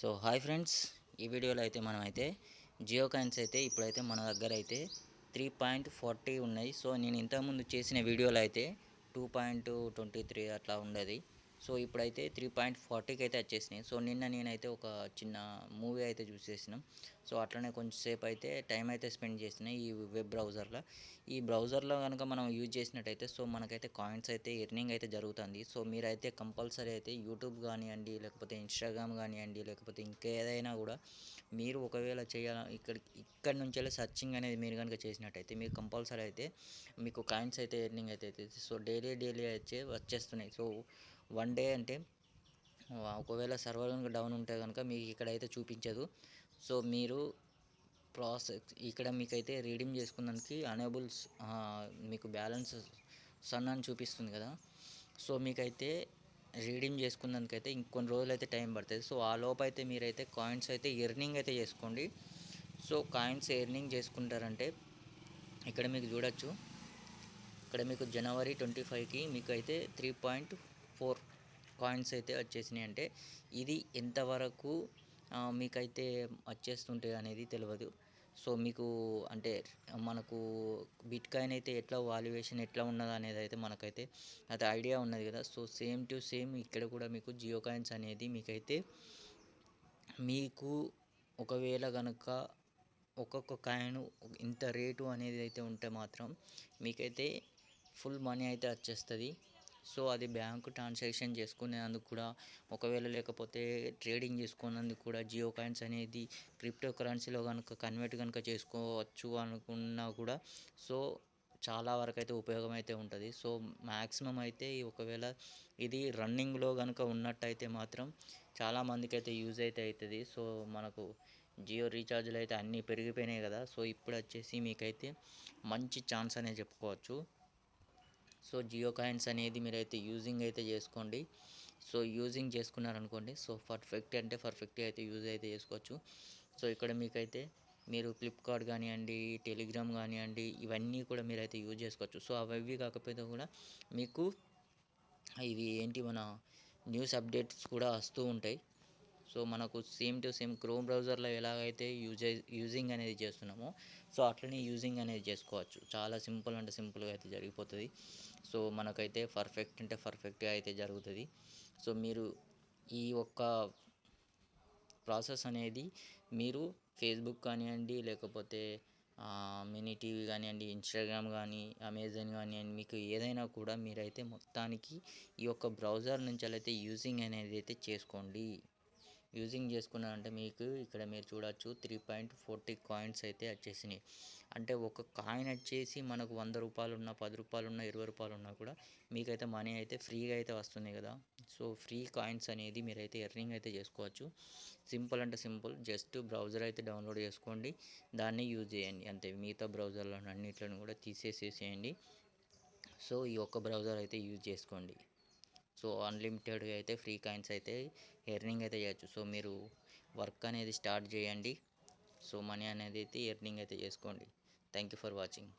So hi friends, ఈ వీడియోలో అయితే మనమైతే జియో కాయిన్స్ అయితే ఇప్పుడైతే మన దగ్గర అయితే 3.40 ఉన్నాయి. సో నేను ఇంతకుముందు చేసిన వీడియోలో అయితే 2.23 అట్లా ఉండేది. సో ఇప్పుడైతే 3.40కి అయితే వచ్చేసినాయి. సో నిన్న నేనైతే ఒక చిన్న మూవీ అయితే చూసేసినాం. సో అట్లనే కొంచెంసేపు అయితే టైం అయితే స్పెండ్ చేసిన ఈ వెబ్ బ్రౌజర్లో. ఈ బ్రౌజర్లో కనుక మనం యూజ్ చేసినట్టయితే సో మనకైతే కాయిన్స్ అయితే ఎర్నింగ్ అయితే జరుగుతుంది. సో మీరైతే కంపల్సరీ అయితే యూట్యూబ్ కానివ్వండి, లేకపోతే ఇన్స్టాగ్రామ్ కానివ్వండి, లేకపోతే ఇంకేదైనా కూడా మీరు ఒకవేళ ఇక్కడ నుంచి వెళ్ళి సర్చింగ్ అనేది మీరు కనుక చేసినట్టయితే మీరు కంపల్సరీ అయితే మీకు కాయిన్స్ అయితే ఎర్నింగ్ అయితే అవుతుంది. సో డైలీ అయితే వచ్చేస్తున్నాయి. సో వన్ డే అంటే ఒకవేళ సర్వర్ కనుక డౌన్ ఉంటే కనుక మీకు ఇక్కడైతే చూపించదు. సో మీరు ప్రాసెస్ ఇక్కడ మీకైతే రీడీమ్ చేసుకున్నానికి అనేబుల్స్ మీకు బ్యాలెన్స్ సన్ అని చూపిస్తుంది కదా. సో మీకైతే రీడీమ్ చేసుకున్నందుకైతే ఇంకొన్ని రోజులు అయితే టైం పడుతుంది. సో ఆ లోపు అయితే మీరైతే కాయిన్స్ అయితే ఎర్నింగ్ అయితే చేసుకోండి. సో కాయిన్స్ ఎర్నింగ్ చేసుకుంటారంటే ఇక్కడ మీకు చూడొచ్చు. ఇక్కడ మీకు జనవరి 25కి మీకు అయితే 3.4 కాయిన్స్ అయితే వచ్చేసినాయి. అంటే ఇది ఎంతవరకు మీకైతే వచ్చేస్తుంటాయి అనేది తెలియదు. సో మీకు అంటే మనకు బిట్ కాయిన్ అయితే ఎట్లా వాల్యుయేషన్ ఎట్లా ఉన్నది అనేది అయితే మనకైతే అది ఐడియా ఉన్నది కదా. సో సేమ్ టు సేమ్ ఇక్కడ కూడా మీకు జియో కాయిన్స్ అనేది మీకైతే మీకు ఒకవేళ కనుక ఒక్కొక్క కాయిన్ ఇంత రేటు అనేది అయితే ఉంటే మాత్రం మీకైతే ఫుల్ మనీ అయితే వచ్చేస్తుంది. సో అది బ్యాంకు ట్రాన్సాక్షన్ చేసుకునేందుకు కూడా, ఒకవేళ లేకపోతే ట్రేడింగ్ చేసుకునేందుకు కూడా జియో కాయిన్స్ అనేది క్రిప్టో కరెన్సీలో కనుక కన్వర్ట్ కనుక చేసుకోవచ్చు అనుకున్నా కూడా సో చాలా వరకు అయితే ఉపయోగం అయితే ఉంటుంది. సో మ్యాక్సిమం అయితే ఒకవేళ ఇది రన్నింగ్లో కనుక ఉన్నట్టయితే మాత్రం చాలామందికి అయితే యూజ్ అయితే అవుతుంది. సో మనకు జియో రీఛార్జ్లు అయితే అన్నీ పెరిగిపోయినాయి కదా. సో ఇప్పుడు వచ్చేసి మీకైతే మంచి ఛాన్స్ అనే చెప్పుకోవచ్చు. సో జియో కాయిన్స్ అనేది మీరైతే యూజింగ్ అయితే చేసుకోండి. సో యూజింగ్ చేసుకున్నారనుకోండి సో పర్ఫెక్ట్గా అయితే యూజ్ అయితే చేసుకోవచ్చు. సో ఇక్కడ మీకైతే మీరు ఫ్లిప్కార్ట్ కానివ్వండి, టెలిగ్రామ్ కానివ్వండి, ఇవన్నీ కూడా మీరైతే యూజ్ చేసుకోవచ్చు. సో అవి కాకపోతే కూడా మీకు ఇవి మన న్యూస్ అప్డేట్స్ కూడా వస్తూ ఉంటాయి. సో మనకు సేమ్ టు సేమ్ క్రోమ్ బ్రౌజర్లో ఎలాగైతే యూజింగ్ అనేది చేస్తున్నామో సో అట్లనే యూజింగ్ అనేది చేసుకోవచ్చు. చాలా సింపుల్ అంటే సింపుల్గా అయితే జరిగిపోతుంది. సో మనకైతే పర్ఫెక్ట్గా అయితే జరుగుతుంది. సో మీరు ఈ ఒక్క ప్రాసెస్ అనేది మీరు ఫేస్బుక్ కానివ్వండి, లేకపోతే మినీ టీవీ కానివ్వండి, ఇన్స్టాగ్రామ్ కానీ, అమెజాన్ కానివ్వండి, మీకు ఏదైనా కూడా మీరైతే మొత్తానికి ఈ యొక్క బ్రౌజర్ నుంచి అయితే యూజింగ్ అనేది అయితే చేసుకోండి. యూజింగ్ చేసుకున్నారంటే మీకు ఇక్కడ మీరు చూడొచ్చు 3.40 కాయిన్స్ అయితే వచ్చేసినాయి. అంటే ఒక కాయిన్ వచ్చేసి మనకు 100 రూపాయలు ఉన్న, 10 రూపాయలు ఉన్న, 20 రూపాయలు ఉన్నా కూడా మీకైతే మనీ అయితే ఫ్రీగా అయితే వస్తుంది కదా. సో ఫ్రీ కాయిన్స్ అనేది మీరైతే ఎర్నింగ్ అయితే చేసుకోవచ్చు. సింపుల్ అంటే సింపుల్, జస్ట్ బ్రౌజర్ అయితే డౌన్లోడ్ చేసుకోండి, దాన్ని యూజ్ చేయండి అంతే. మిగతా బ్రౌజర్లో అన్నిట్లను కూడా తీసేసేసేయండి. సో ఈ ఒక్క బ్రౌజర్ అయితే యూజ్ చేసుకోండి. సో అన్లిమిటెడ్గా అయితే ఫ్రీ కాయిన్స్ అయితే ఎర్నింగ్ అయితే చేయొచ్చు. సో మీరు వర్క్ అనేది స్టార్ట్ చేయండి. సో మనీ అనేది అయితే ఎర్నింగ్ అయితే చేసుకోండి. Thank you for watching.